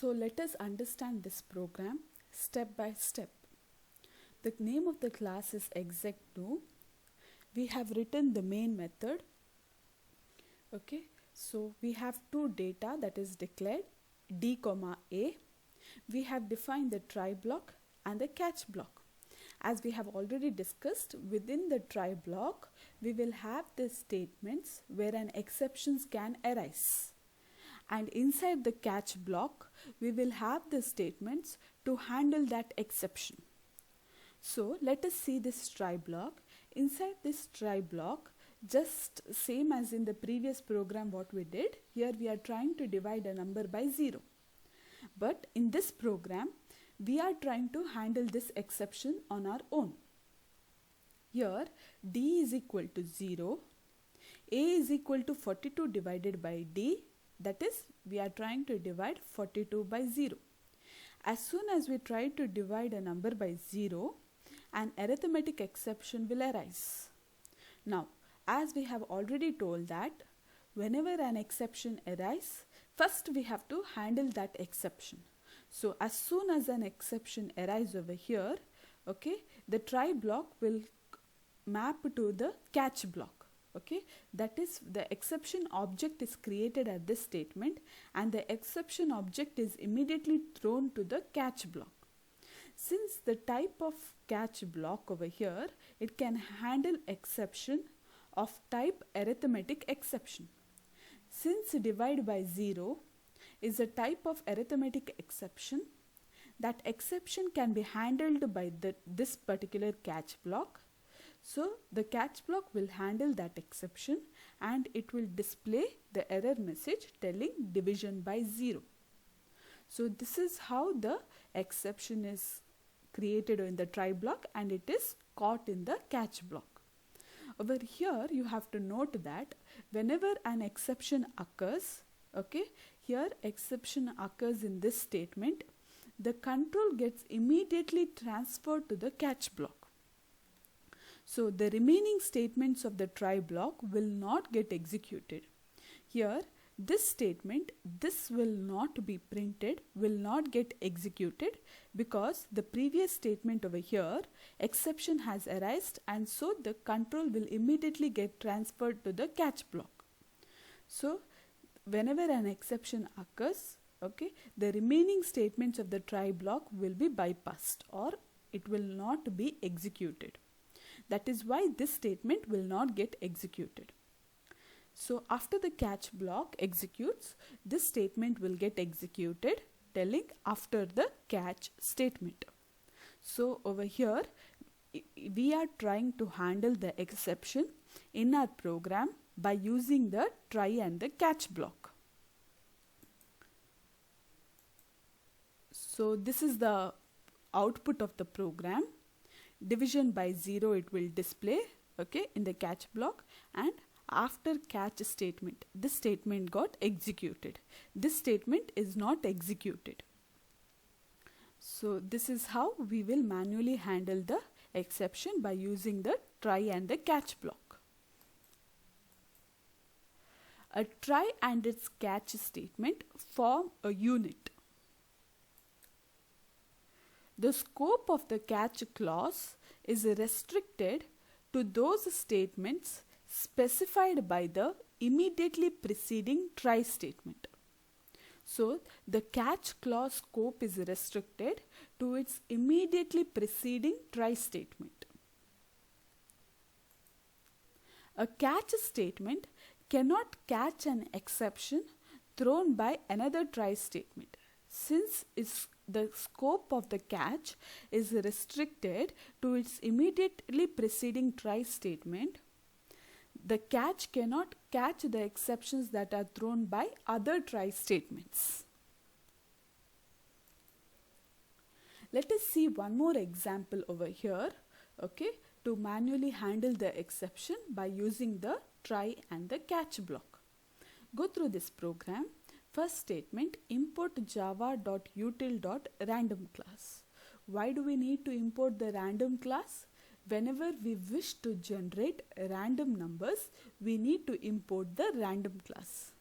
So let us understand this program step by step. The name of the class is exec2. We have written the main method. Okay, so we have two data that is declared d comma a. We have defined the try block and the catch block. As we have already discussed, within the try block we will have the statements where an exceptions can arise, and inside the catch block we will have the statements to handle that exception. So let us see this try block. Inside this try block, just same as in the previous program what we did, here we are trying to divide a number by 0. But in this program, we are trying to handle this exception on our own. Here d is equal to 0, a is equal to 42 divided by d, that is we are trying to divide 42 by 0. As soon as we try to divide a number by 0, an arithmetic exception will arise. Now, as we have already told that whenever an exception arises, first we have to handle that exception. So as soon as an exception arises over here, okay, the try block will map to the catch block. Okay, that is the exception object is created at this statement and the exception object is immediately thrown to the catch block. Since the type of catch block over here, it can handle exception of type arithmetic exception. Since divide by 0 is a type of arithmetic exception, that exception can be handled by this particular catch block. So the catch block will handle that exception and it will display the error message telling division by 0. So this is how the exception is created in the try block and it is caught in the catch block. Over here you have to note that whenever an exception occurs, okay, here exception occurs in this statement, the control gets immediately transferred to the catch block. So the remaining statements of the try block will not get executed. Here this statement, this will not be printed, will not get executed because the previous statement over here, exception has arisen and so the control will immediately get transferred to the catch block. So whenever an exception occurs, okay, the remaining statements of the try block will be bypassed or it will not be executed. That is why this statement will not get executed. So after the catch block executes, this statement will get executed telling after the catch statement. So over here we are trying to handle the exception in our program by using the try and the catch block. So this is the output of the program. Division by 0 it will display, okay, in the catch block, and after catch statement, this statement got executed. This statement is not executed. So this is how we will manually handle the exception by using the try and the catch block. A try and its catch statement form a unit. The scope of the catch clause is restricted to those statements specified by the immediately preceding try statement. So the catch clause scope is restricted to its immediately preceding try statement. A catch statement cannot catch an exception thrown by another try statement. Since the scope of the catch is restricted to its immediately preceding try statement, the catch cannot catch the exceptions that are thrown by other try statements. Let us see one more example over here, okay, to manually handle the exception by using the try and the catch block. Go through this program. First statement, import java.util.random class. Why do we need to import the random class? Whenever we wish to generate random numbers, we need to import the random class.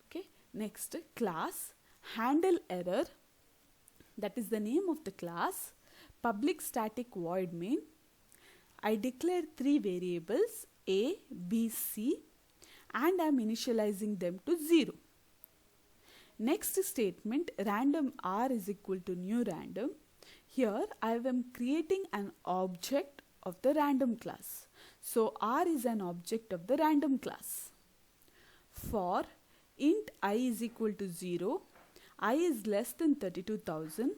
Okay. Next, class handle error, that is the name of the class, public static void main. I declare 3 variables A, B, C, and I am initializing them to 0. Next statement, random r is equal to new random. Here I am creating an object of the random class. So r is an object of the random class. For int I is equal to 0, I is less than 32,000,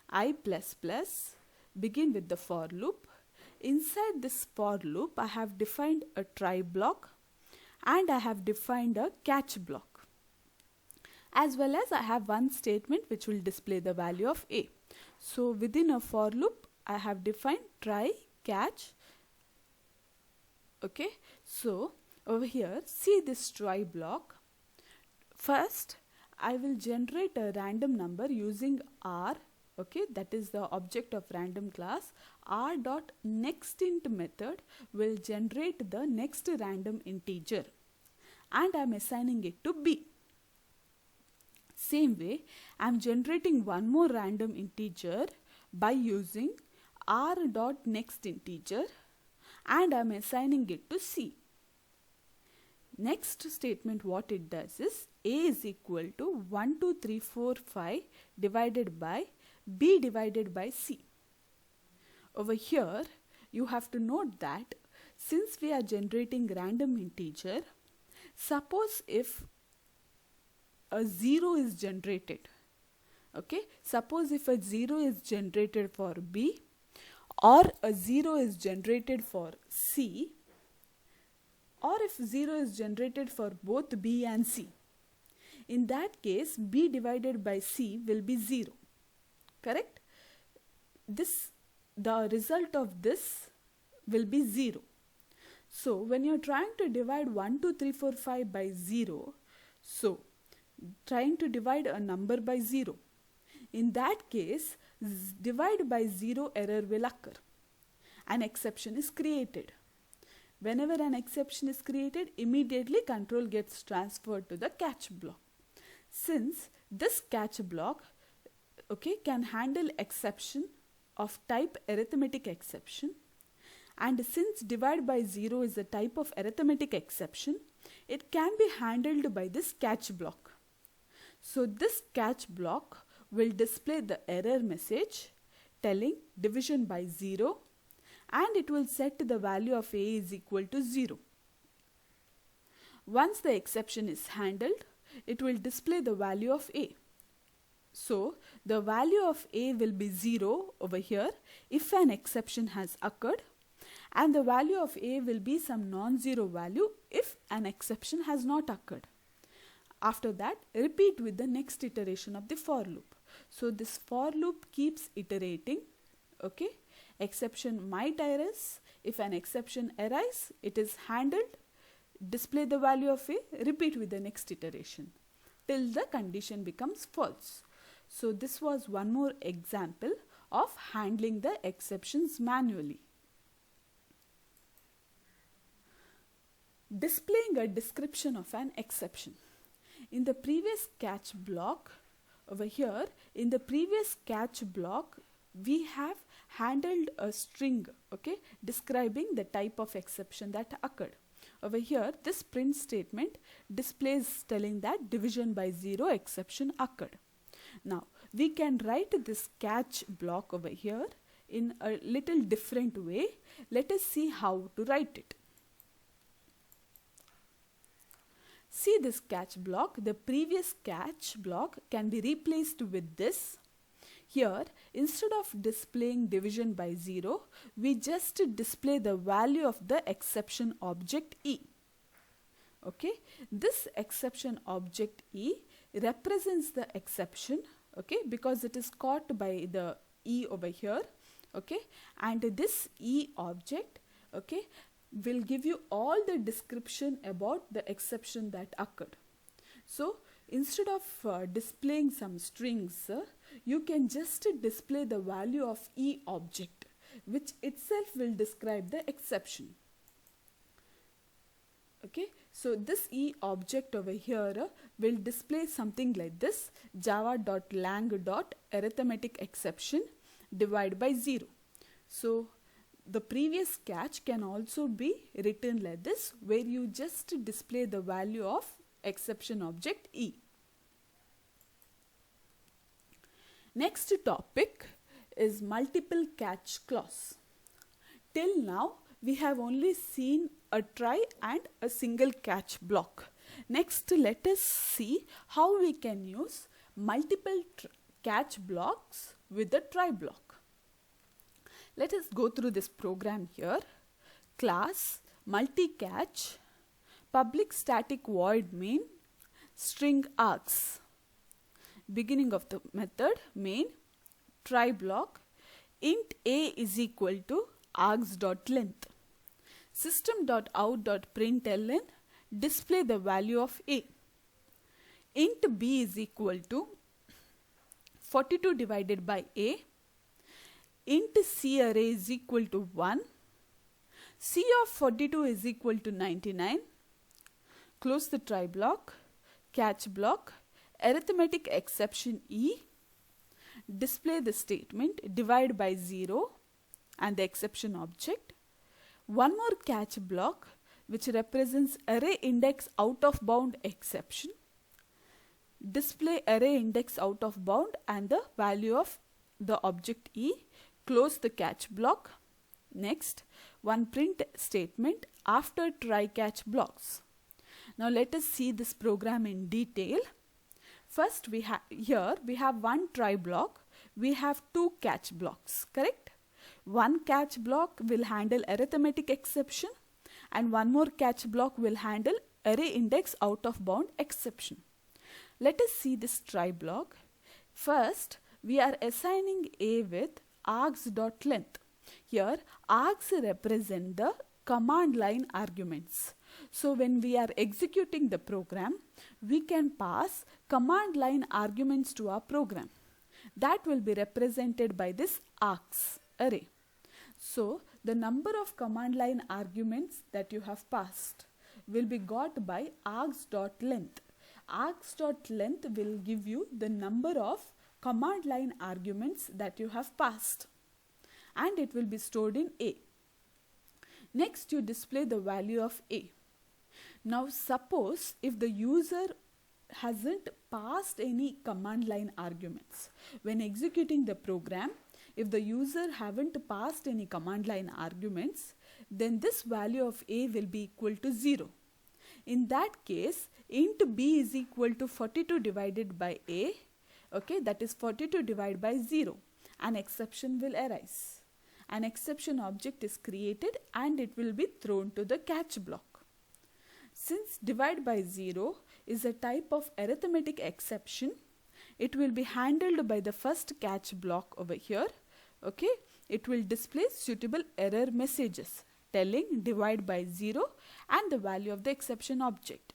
I plus plus, begin with the for loop. Inside this for loop, I have defined a try block and I have defined a catch block. As well as I have one statement which will display the value of A. So within a for loop, I have defined try, catch. Okay, so over here, see this try block. First, I will generate a random number using R. Okay, that is the object of random class. R.nextInt method will generate the next random integer and I am assigning it to B. Same way, I am generating one more random integer by using R.nextInteger and I am assigning it to C. Next statement, what it does is A is equal to 1, 2, 3, 4, 5 divided by B divided by C. Over here, you have to note that since we are generating random integer, suppose if a 0 is generated, okay, suppose if a 0 is generated for B or a 0 is generated for C, or if 0 is generated for both B and C, in that case B divided by C will be 0. Correct? The result of this will be 0. So when you are trying to divide 1, 2, 3, 4, 5 by 0, so trying to divide a number by 0, in that case divide by 0 error will occur. An exception is created. Whenever an exception is created, immediately control gets transferred to the catch block. Since this catch block, okay, can handle exception of type arithmetic exception, and since divide by 0 is a type of arithmetic exception, it can be handled by this catch block. So this catch block will display the error message telling division by 0 and it will set the value of A is equal to 0. Once the exception is handled, it will display the value of A. So the value of A will be 0 over here if an exception has occurred, and the value of A will be some non-zero value if an exception has not occurred. After that, repeat with the next iteration of the for loop. So this for loop keeps iterating. Okay, exception might arise. If an exception arises, it is handled, display the value of A, repeat with the next iteration till the condition becomes false. So this was one more example of handling the exceptions manually. Displaying a description of an exception. In the previous catch block, over here, in the previous catch block, we have handled a string, okay, describing the type of exception that occurred. Over here, this print statement displays telling that division by 0 exception occurred. Now, we can write this catch block over here in a little different way. Let us see how to write it. See this catch block, the previous catch block can be replaced with this. Here, instead of displaying division by 0, we just display the value of the exception object E. Okay, this exception object E represents the exception, okay, because it is caught by the E over here, okay, and this E object, okay, will give you all the description about the exception that occurred. So instead of displaying some strings, you can just display the value of E object, which itself will describe the exception. Okay, So this E object over here will display something like this: java.lang.arithmeticException divide by 0. So the previous catch can also be written like this, where you just display the value of exception object E. Next topic is multiple catch clause. Till now we have only seen a try and a single catch block. Next, let us see how we can use multiple catch blocks with a try block. Let us go through this program here. Class, multi-catch, public static void main, string args. Beginning of the method, main, try block, int a is equal to args.length. System.out.println, display the value of a. Int b is equal to 42 divided by a. Int c array is equal to 1. C of 42 is equal to 99. Close the try block, catch block, arithmetic exception E. Display the statement divide by 0 and the exception object. One more catch block which represents array index out of bound exception. Display array index out of bound and the value of the object E. Close the catch block. Next, one print statement after try catch blocks. Now let us see this program in detail. First we have one try block, we have two catch blocks, correct? One catch block will handle arithmetic exception and one more catch block will handle array index out of bound exception. Let us see this try block. First, we are assigning a with args.length. Here, args represent the command line arguments. So when we are executing the program, we can pass command line arguments to our program. That will be represented by this args array. So the number of command line arguments that you have passed will be got by args.length. Args.length will give you the number of command line arguments that you have passed, and it will be stored in A. Next, you display the value of A. Now suppose if the user hasn't passed any command line arguments. When executing the program, if the user haven't passed any command line arguments, then this value of A will be equal to 0. In that case, int B is equal to 42 divided by A. Okay, that is 42 divided by 0. An exception will arise. An exception object is created and it will be thrown to the catch block. Since divide by 0 is a type of arithmetic exception, it will be handled by the first catch block over here. Okay, it will display suitable error messages telling divide by 0 and the value of the exception object.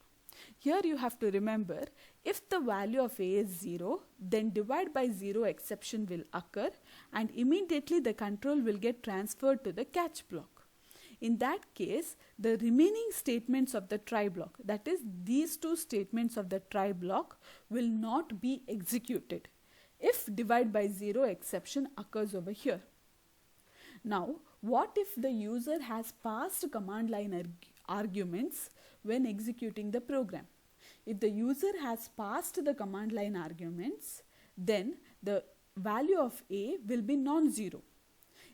Here you have to remember, if the value of A is 0, then divide by 0 exception will occur and immediately the control will get transferred to the catch block. In that case, the remaining statements of the try block, that is these two statements of the try block, will not be executed if divide by 0 exception occurs over here. Now, what if the user has passed command line arguments when executing the program? If the user has passed the command line arguments, then the value of A will be non-zero.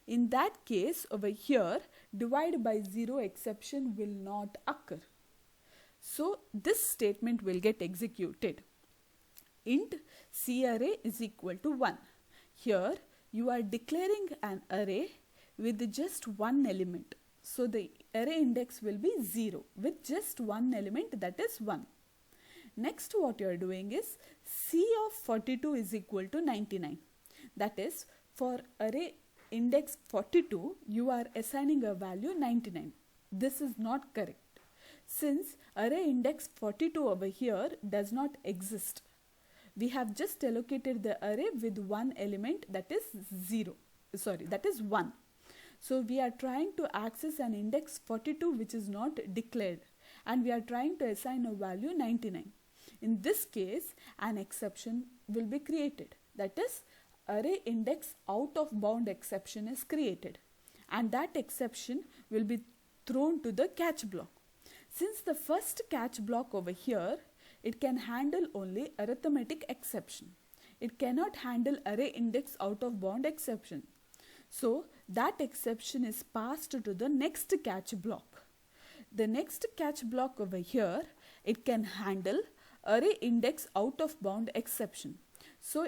In that case, over here, divide by 0 exception will not occur. So this statement will get executed. Int C array is equal to 1. Here you are declaring an array with just one element. So the array index will be 0 with just one element, that is 1. Next, what you are doing is C of 42 is equal to 99. That is, for array index 42, you are assigning a value 99. This is not correct, since array index 42 over here does not exist. We have just allocated the array with one element, that is 1. So we are trying to access an index 42 which is not declared, and we are trying to assign a value 99. In this case, an exception will be created. That is, array index out of bound exception is created, and that exception will be thrown to the catch block. Since the first catch block over here, it can handle only arithmetic exception. It cannot handle array index out of bound exception. So that exception is passed to the next catch block. The next catch block over here, it can handle array index out of bound exception. So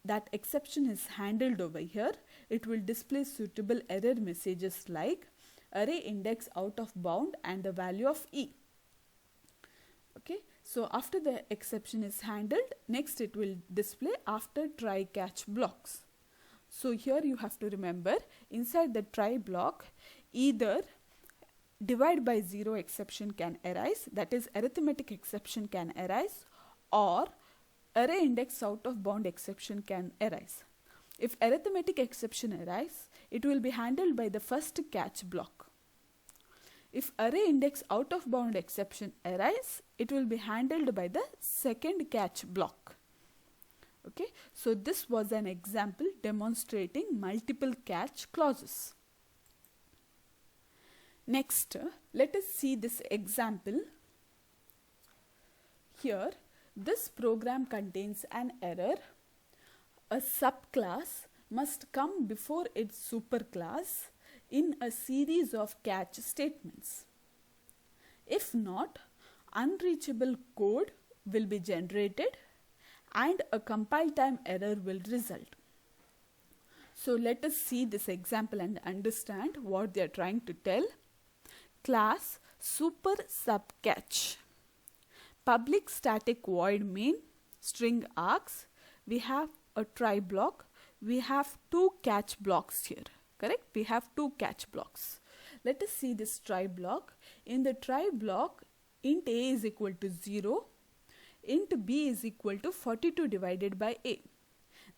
that exception is handled over here. It will display suitable error messages like array index out of bound and the value of E. Okay, so after the exception is handled, next it will display after try catch blocks. So here you have to remember, inside the try block, either divide by 0 exception can arise, that is arithmetic exception can arise, or array index out of bound exception can arise. If arithmetic exception arises, it will be handled by the first catch block. If array index out of bound exception arises, it will be handled by the second catch block. Okay, so this was an example demonstrating multiple catch clauses. Next, let us see this example. Here, this program contains an error. A subclass must come before its superclass in a series of catch statements. If not, unreachable code will be generated and a compile time error will result. So let us see this example and understand what they are trying to tell. Class super subcatch. Public static void main string args. We have a try block. We have two catch blocks here. Correct? We have two catch blocks. Let us see this try block. In the try block, int a is equal to 0. Int b is equal to 42 divided by a.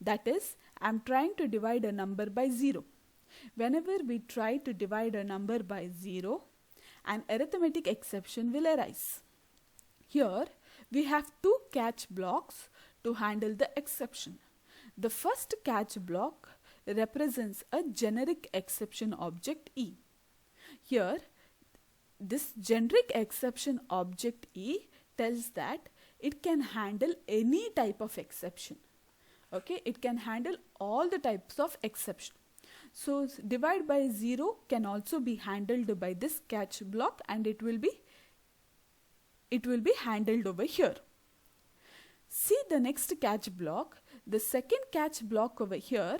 That is, I am trying to divide a number by 0. Whenever we try to divide a number by 0, an arithmetic exception will arise. Here, we have two catch blocks to handle the exception. The first catch block represents a generic exception object E. Here, this generic exception object E tells that it can handle any type of exception. Okay, it can handle all the types of exception. So divide by 0 can also be handled by this catch block, and it will be handled over here. See the next catch block. The second catch block over here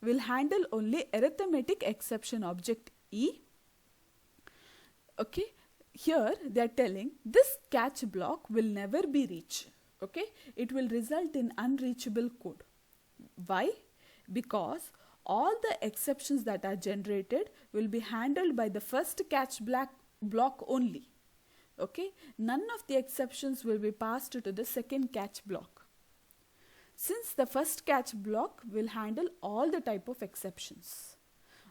will handle only arithmetic exception object E. Okay, here they are telling this catch block will never be reached. Okay, it will result in unreachable code. Why? Because all the exceptions that are generated will be handled by the first catch block only. Okay, none of the exceptions will be passed to the second catch block. Since the first catch block will handle all the type of exceptions.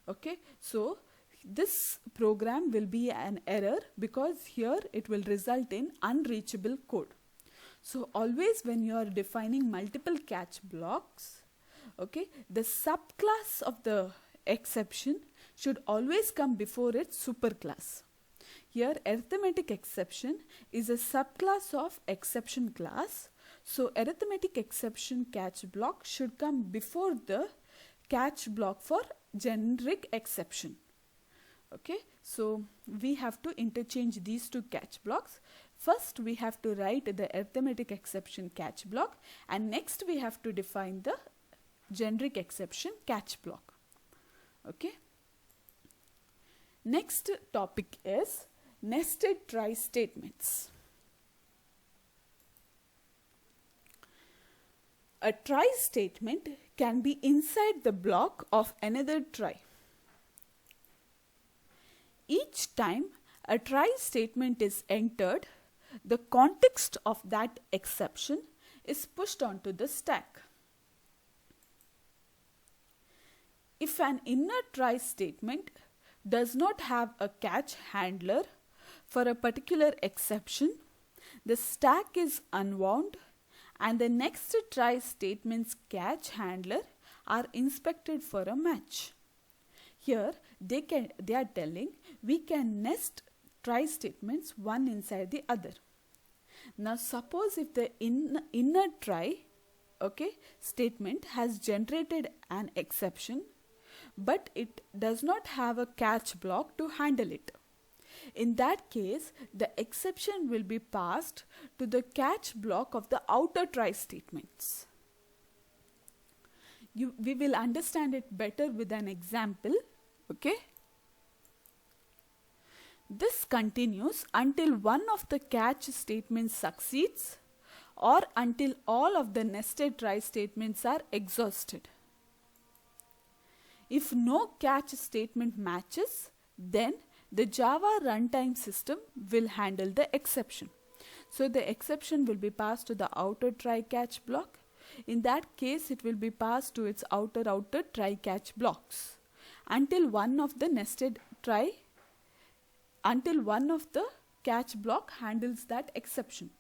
Okay, so this program will be an error because here it will result in unreachable code. So always when you are defining multiple catch blocks, okay, the subclass of the exception should always come before its superclass. Here arithmetic exception is a subclass of exception class. So arithmetic exception catch block should come before the catch block for generic exception. Okay, so we have to interchange these two catch blocks. First we have to write the arithmetic exception catch block, and next we have to define the generic exception catch block. Okay. Next topic is nested try statements. A try statement can be inside the block of another try. Each time a try statement is entered, the context of that exception is pushed onto the stack. If an inner try statement does not have a catch handler, for a particular exception, the stack is unwound and the next try statement's catch handler are inspected for a match. Here they are telling we can nest try statements one inside the other. Now suppose if the inner try statement has generated an exception, but it does not have a catch block to handle it. In that case, the exception will be passed to the catch block of the outer try statements. We will understand it better with an example. Okay. This continues until one of the catch statements succeeds or until all of the nested try statements are exhausted. If no catch statement matches, then the Java runtime system will handle the exception. So the exception will be passed to the outer try catch block. In that case, it will be passed to its outer try catch blocks until one of the catch block handles that exception.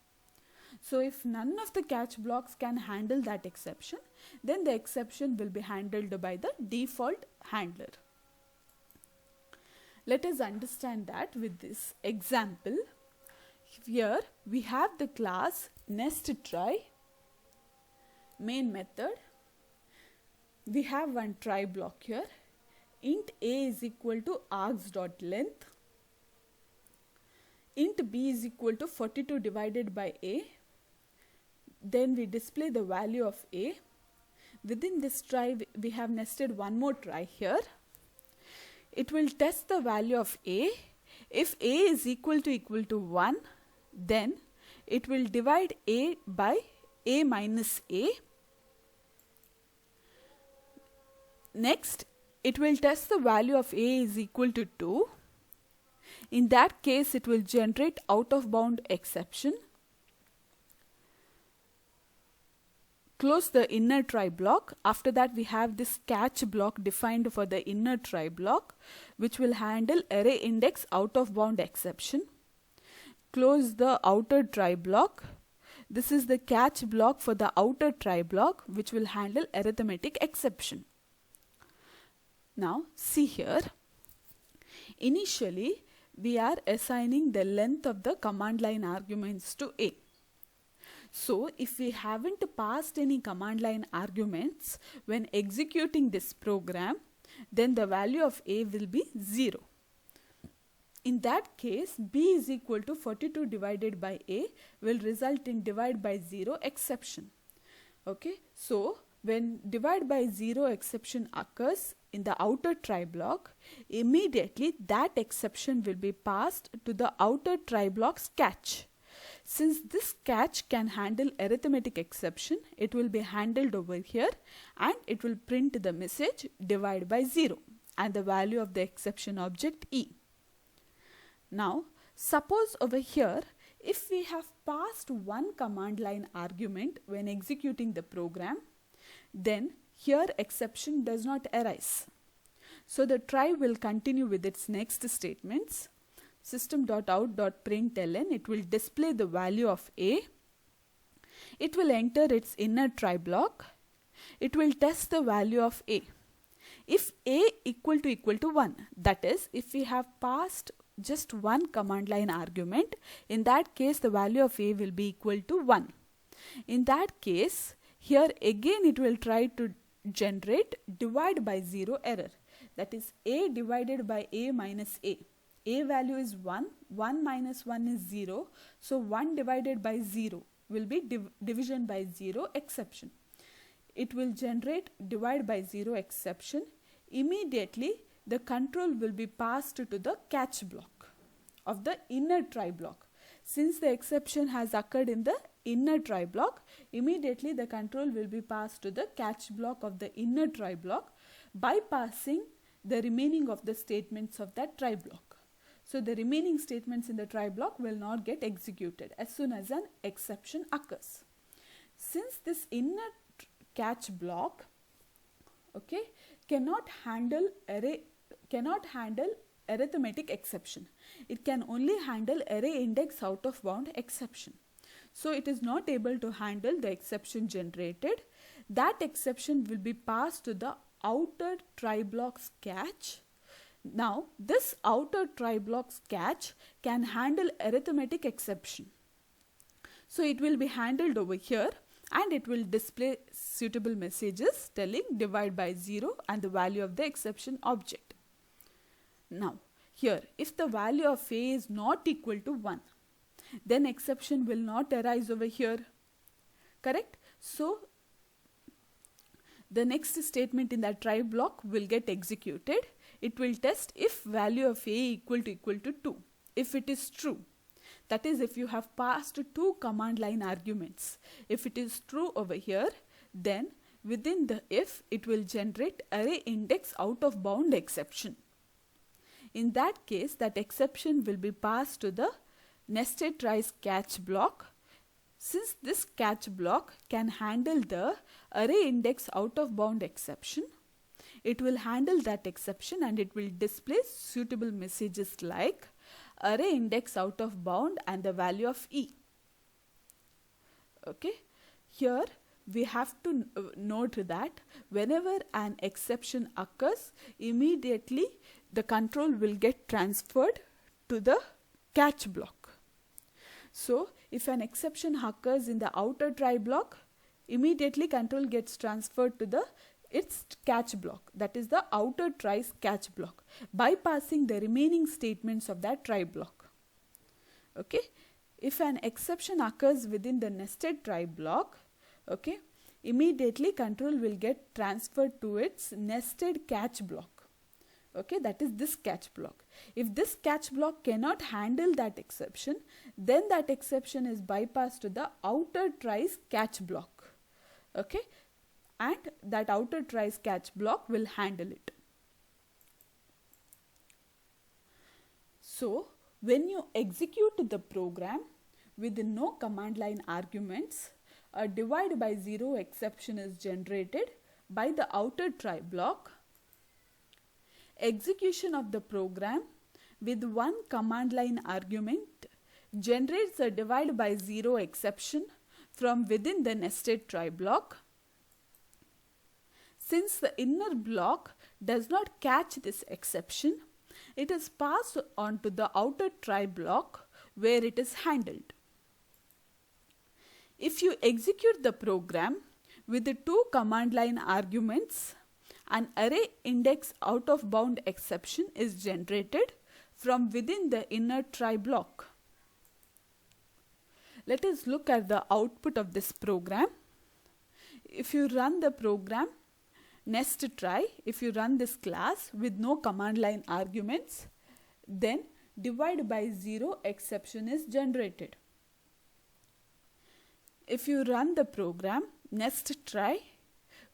So if none of the catch blocks can handle that exception, then the exception will be handled by the default handler. Let us understand that with this example. Here we have the class nestTry main method. We have one try block here. Int a is equal to args.length. Int b is equal to 42 divided by a. Then we display the value of a. Within this try we have nested one more try here. It will test the value of a. If a is equal to 1, then it will divide a by a minus a. Next, it will test the value of a is equal to 2. In that case, it will generate out of bound exception. Close the inner try block. After that, we have this catch block defined for the inner try block, which will handle array index out of bound exception. Close the outer try block. This is the catch block for the outer try block, which will handle arithmetic exception. Now see here, initially we are assigning the length of the command line arguments to a. So if we haven't passed any command line arguments when executing this program, then the value of a will be 0. In that case, b is equal to 42 divided by a will result in divide by 0 exception. Okay, so when divide by 0 exception occurs in the outer try block, immediately that exception will be passed to the outer try block's catch. Since this catch can handle arithmetic exception, it will be handled over here and it will print the message divide by 0 and the value of the exception object e. Now suppose over here, if we have passed one command line argument when executing the program, then here exception does not arise. So the try will continue with its next statements. System.out.println, it will display the value of a. It will enter its inner try block. It will test the value of a. If a equal to 1, that is, if we have passed just one command line argument, in that case the value of a will be equal to 1. In that case, here again it will try to generate divide by 0 error. That is a divided by a minus a. A value is 1, 1 minus 1 is 0. So 1 divided by 0 will be division by 0 exception. It will generate divide by 0 exception. Immediately the control will be passed to the catch block of the inner try block. Since the exception has occurred in the inner try block, immediately the control will be passed to the catch block of the inner try block, bypassing the remaining of the statements of that try block. So the remaining statements in the try block will not get executed as soon as an exception occurs. Since this inner catch block cannot handle arithmetic exception. It can only handle array index out of bound exception. So it is not able to handle the exception generated. That exception will be passed to the outer try blocks catch. Now this outer try blocks catch can handle arithmetic exception. So it will be handled over here and it will display suitable messages telling divide by 0 and the value of the exception object. Now here, if the value of A is not equal to 1, then exception will not arise over here. Correct? So the next statement in that try block will get executed. It will test if value of A equal to 2. If it is true, that is if you have passed 2 command line arguments. If it is true over here, then within the if it will generate array index out of bound exception. In that case, that exception will be passed to the nested tries catch block. Since this catch block can handle the array index out of bound exception, it will handle that exception and it will display suitable messages like array index out of bound and the value of E. Okay, here we have to note that whenever an exception occurs, immediately the control will get transferred to the catch block. So if an exception occurs in the outer try block, immediately control gets transferred to its catch block, that is the outer tries catch block, bypassing the remaining statements of that try block. Okay, if an exception occurs within the nested try block, okay, immediately control will get transferred to its nested catch block. Okay, that is this catch block. If this catch block cannot handle that exception, then that exception is bypassed to the outer tries catch block. Okay, and that outer tries catch block will handle it. So when you execute the program with no command line arguments, a divide by 0 exception is generated by the outer try block. Execution of the program with one command line argument generates a divide by 0 exception from within the nested try block. Since the inner block does not catch this exception, it is passed on to the outer try block where it is handled. If you execute the program with the 2 command line arguments, an array index out of bound exception is generated from within the inner try block. Let us look at the output of this program. If you run the program nest try, if you run this class with no command line arguments, then divide by 0 exception is generated. If you run the program nest try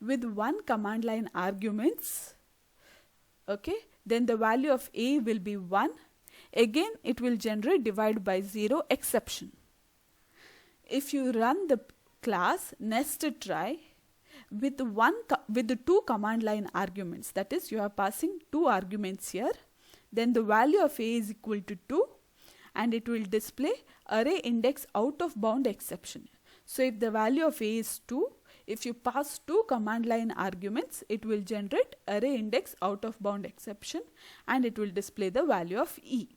with one command line arguments, okay, then the value of A will be 1. Again it will generate divide by 0 exception. If you run the class nest try with the 2 command line arguments, that is you are passing 2 arguments here, then the value of A is equal to 2 and it will display array index out of bound exception. So if the value of A is 2, if you pass 2 command line arguments, it will generate array index out of bound exception and it will display the value of E.